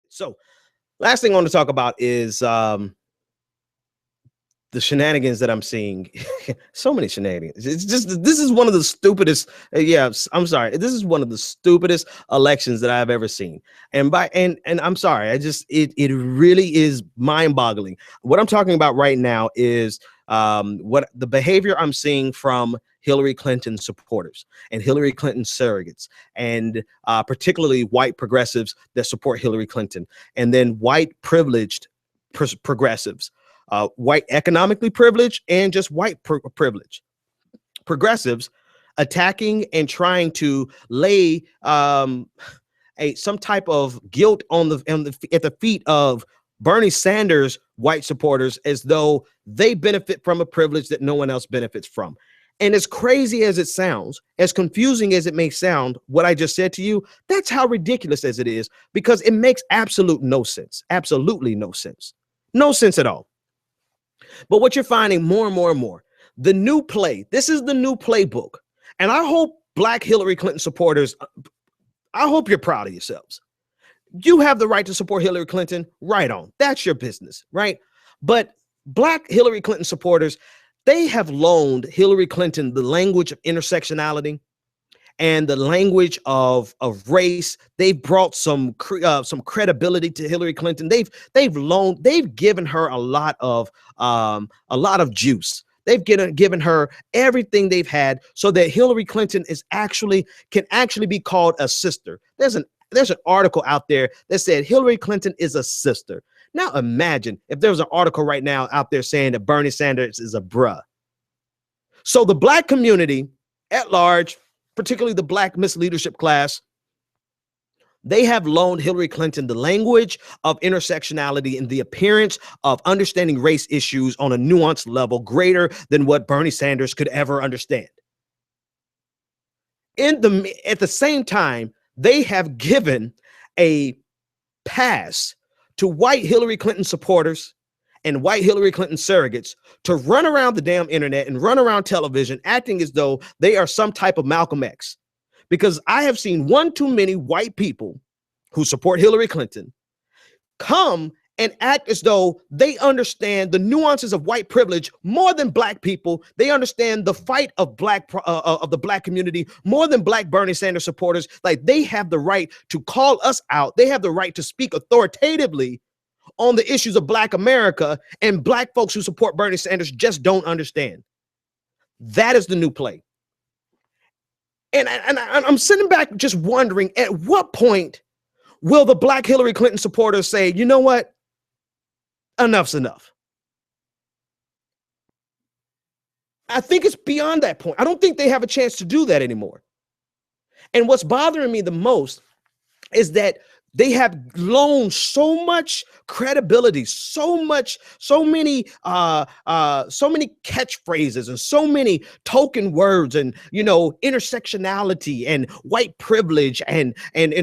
So, last thing I want to talk about is the shenanigans that I'm seeing. So many shenanigans. It's just this is one of the stupidest. I'm sorry. This is one of the stupidest elections that I've ever seen. And I'm sorry. It really is mind-boggling. What I'm talking about right now is what the behavior I'm seeing from Hillary Clinton supporters and Hillary Clinton surrogates, and particularly white progressives that support Hillary Clinton, and then white privileged progressives, white economically privileged and just white privilege progressives attacking and trying to lay some type of guilt at the feet of Bernie Sanders white supporters, as though they benefit from a privilege that no one else benefits from. And as crazy as it sounds, as confusing as it may sound, what I just said to you, that's how ridiculous as it is, because it makes absolutely no sense. Absolutely no sense. No sense at all. But what you're finding more and more and more, the new play, this is the new playbook. And I hope Black Hillary Clinton supporters, I hope you're proud of yourselves. You have the right to support Hillary Clinton, right on. That's your business, right? But Black Hillary Clinton supporters, they have loaned Hillary Clinton the language of intersectionality and the language of race. They've brought some credibility to Hillary Clinton. They've given her a lot of juice. They've given her everything they've had, so that Hillary Clinton can actually be called a sister. There's an article out there that said Hillary Clinton is a sister. Now imagine if there was an article right now out there saying that Bernie Sanders is a bruh. So the Black community at large, particularly the Black misleadership class, they have loaned Hillary Clinton the language of intersectionality and the appearance of understanding race issues on a nuanced level greater than what Bernie Sanders could ever understand. At the same time, they have given a pass to white Hillary Clinton supporters and white Hillary Clinton surrogates to run around the damn internet and run around television acting as though they are some type of Malcolm X. Because I have seen one too many white people who support Hillary Clinton come and act as though they understand the nuances of white privilege more than Black people. They understand the fight of the Black community more than Black Bernie Sanders supporters. Like, they have the right to call us out. They have the right to speak authoritatively on the issues of Black America, and Black folks who support Bernie Sanders just don't understand. That is the new play. And I'm sitting back just wondering, at what point will the Black Hillary Clinton supporters say, you know what? Enough's enough. I think it's beyond that point. I don't think they have a chance to do that anymore. And what's bothering me the most is that they have loaned so much credibility, so many catchphrases and so many token words, and intersectionality and white privilege and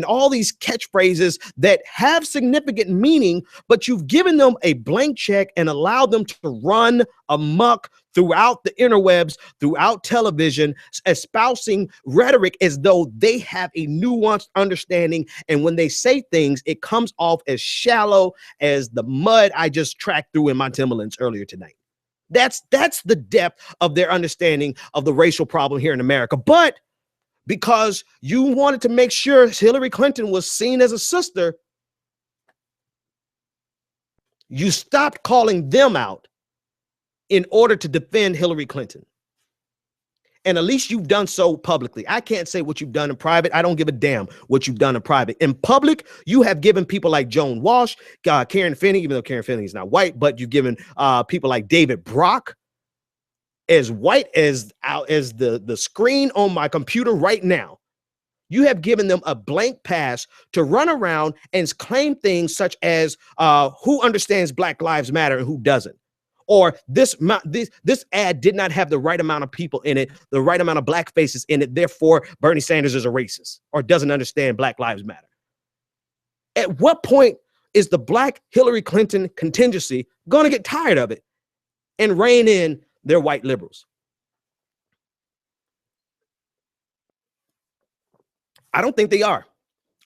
all these catchphrases that have significant meaning, but you've given them a blank check and allowed them to run amok throughout the interwebs, throughout television, espousing rhetoric as though they have a nuanced understanding. And when they say things, it comes off as shallow as the mud I just tracked through in my Timberlands earlier tonight. That's the depth of their understanding of the racial problem here in America. But because you wanted to make sure Hillary Clinton was seen as a sister, you stopped calling them out in order to defend Hillary Clinton. And at least you've done so publicly. I can't say what you've done in private. I don't give a damn what you've done in private. In public, you have given people like Joan Walsh, Karen Finney, even though Karen Finney is not white, but you've given people like David Brock, as white as the screen on my computer right now. You have given them a blank pass to run around and claim things such as who understands Black Lives Matter and who doesn't. Or this ad did not have the right amount of people in it, the right amount of Black faces in it. Therefore, Bernie Sanders is a racist or doesn't understand Black Lives Matter. At what point is the Black Hillary Clinton contingency going to get tired of it and rein in their white liberals? I don't think they are.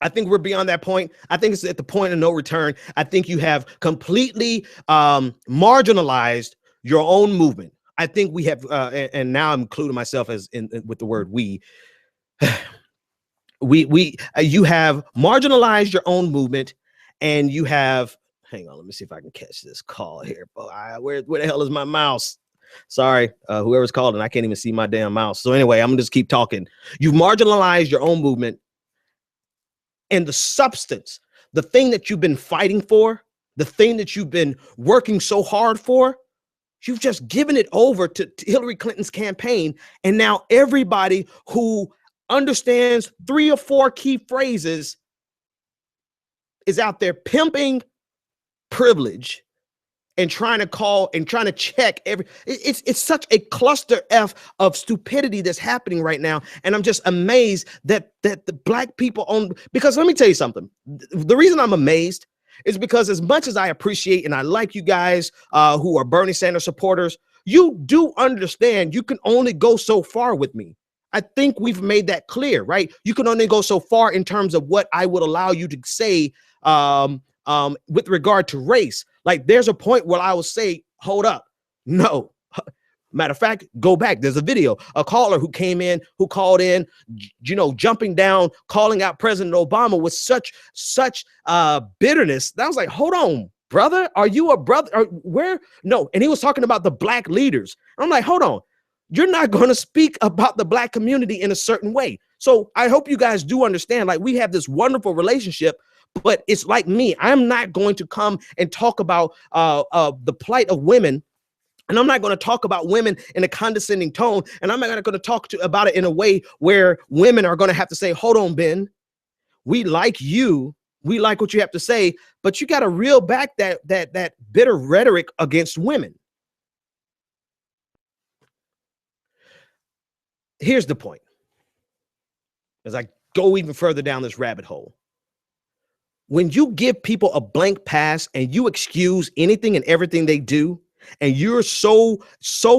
I think we're beyond that point. I think it's at the point of no return. I think you have completely marginalized your own movement. I think we have, and now I'm including myself as in with the word we. You have marginalized your own movement, and you have. Hang on, let me see if I can catch this call here. Where the hell is my mouse? Sorry, whoever's calling, I can't even see my damn mouse. So anyway, I'm gonna just keep talking. You've marginalized your own movement. And the substance, the thing that you've been fighting for, the thing that you've been working so hard for, you've just given it over to Hillary Clinton's campaign. And now everybody who understands 3 or 4 key phrases is out there pimping privilege and trying to check it's such a cluster F of stupidity that's happening right now. And I'm just amazed that the black people because let me tell you something. The reason I'm amazed is because as much as I appreciate and I like you guys who are Bernie Sanders supporters, you do understand you can only go so far with me. I think we've made that clear, right? You can only go so far in terms of what I would allow you to say with regard to race. Like there's a point where I will say, hold up. No. Matter of fact, go back. There's a video, a caller who called in, jumping down, calling out President Obama with such bitterness. That was like, hold on, brother. Are you a brother? Or where? No. And he was talking about the black leaders. I'm like, hold on. You're not going to speak about the black community in a certain way. So I hope you guys do understand, like we have this wonderful relationship. But it's like me. I'm not going to come and talk about the plight of women. And I'm not going to talk about women in a condescending tone. And I'm not going to talk about it in a way where women are going to have to say, hold on, Ben, we like you. We like what you have to say. But you got to reel back that bitter rhetoric against women. Here's the point. As I go even further down this rabbit hole. When you give people a blank pass and you excuse anything and everything they do, and you're so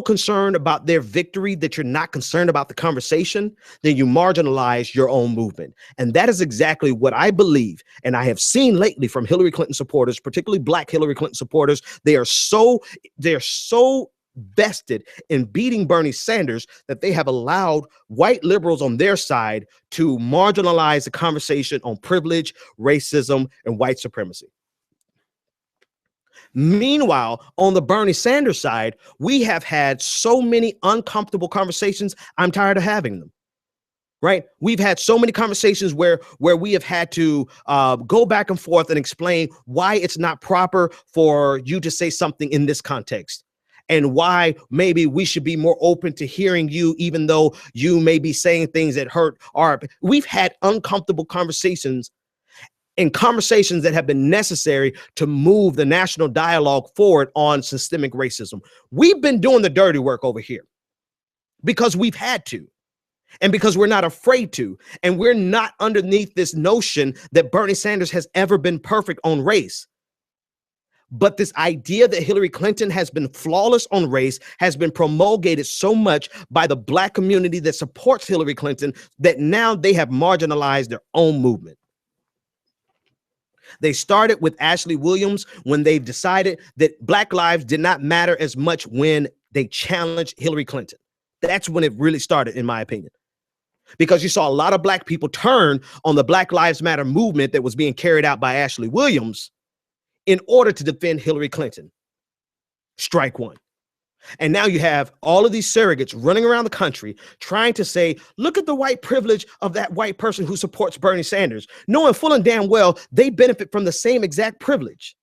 concerned about their victory that you're not concerned about the conversation, then you marginalize your own movement. And that is exactly what I believe. And I have seen lately from Hillary Clinton supporters, particularly black Hillary Clinton supporters, they're so vested in beating Bernie Sanders that they have allowed white liberals on their side to marginalize the conversation on privilege, racism, and white supremacy. Meanwhile, on the Bernie Sanders side, we have had so many uncomfortable conversations. I'm tired of having them. Right? We've had so many conversations where we have had to go back and forth and explain why it's not proper for you to say something in this context. And why maybe we should be more open to hearing you, even though you may be saying things that hurt we've had uncomfortable conversations and conversations that have been necessary to move the national dialogue forward on systemic racism. We've been doing the dirty work over here because we've had to. And because we're not afraid to, and we're not underneath this notion that Bernie Sanders has ever been perfect on race. But this idea that Hillary Clinton has been flawless on race has been promulgated so much by the black community that supports Hillary Clinton that now they have marginalized their own movement. They started with Ashley Williams when they decided that Black lives did not matter as much when they challenged Hillary Clinton. That's when it really started, in my opinion. Because you saw a lot of black people turn on the Black Lives Matter movement that was being carried out by Ashley Williams in order to defend Hillary Clinton. Strike one. And now you have all of these surrogates running around the country trying to say, look at the white privilege of that white person who supports Bernie Sanders, knowing full and damn well they benefit from the same exact privilege.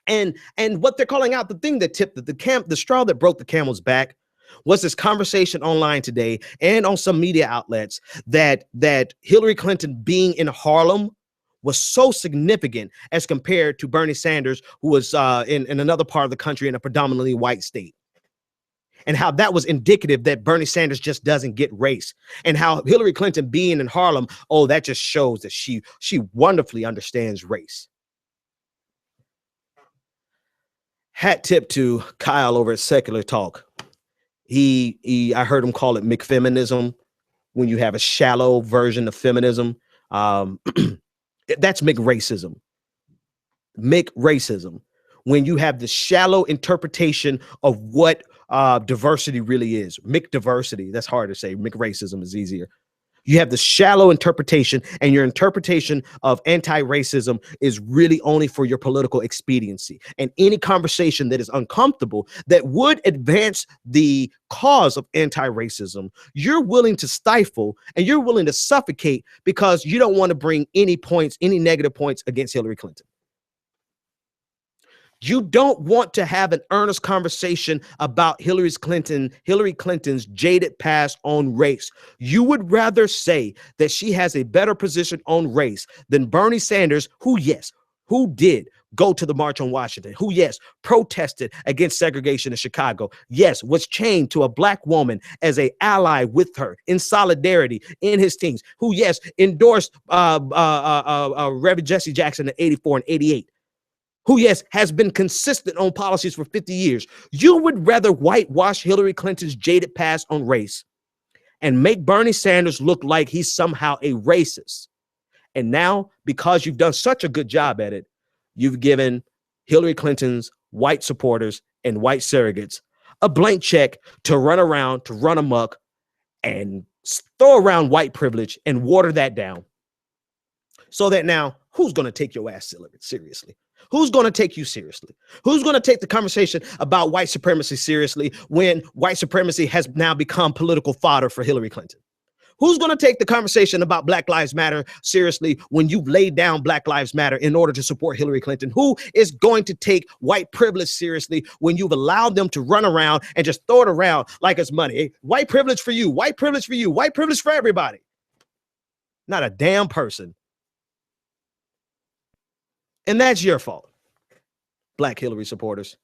And what they're calling out, the thing that tipped the straw that broke the camel's back was this conversation online today and on some media outlets that Hillary Clinton being in Harlem was so significant as compared to Bernie Sanders, who was in another part of the country in a predominantly white state. And how that was indicative that Bernie Sanders just doesn't get race. And how Hillary Clinton being in Harlem, oh, that just shows that she wonderfully understands race. Hat tip to Kyle over at Secular Talk. I heard him call it McFeminism, when you have a shallow version of feminism. Um, that's McRacism. McRacism. When you have the shallow interpretation of what diversity really is. McDiversity. That's hard to say. McRacism is easier. You have the shallow interpretation, and your interpretation of anti-racism is really only for your political expediency. And any conversation that is uncomfortable, that would advance the cause of anti-racism, you're willing to stifle and you're willing to suffocate because you don't want to bring any points, any negative points against Hillary Clinton. You don't want to have an earnest conversation about Hillary Clinton's jaded past on race. You would rather say that she has a better position on race than Bernie Sanders, who did go to the March on Washington, who, protested against segregation in Chicago, was chained to a black woman as an ally with her in solidarity in his teens, who, endorsed Reverend Jesse Jackson in 84 and 88. Who, has been consistent on policies for 50 years. You would rather whitewash Hillary Clinton's jaded past on race and make Bernie Sanders look like he's somehow a racist. And now, because you've done such a good job at it, you've given Hillary Clinton's white supporters and white surrogates a blank check to run around, to run amok, and throw around white privilege and water that down. So that now, who's going to take your ass seriously? Who's going to take you seriously? Who's going to take the conversation about white supremacy seriously when white supremacy has now become political fodder for Hillary Clinton? Who's going to take the conversation about Black Lives Matter seriously when you've laid down Black Lives Matter in order to support Hillary Clinton? Who is going to take white privilege seriously when you've allowed them to run around and just throw it around like it's money? Hey, white privilege for you, white privilege for you, white privilege for everybody. Not a damn person. And that's your fault, Black Hillary supporters.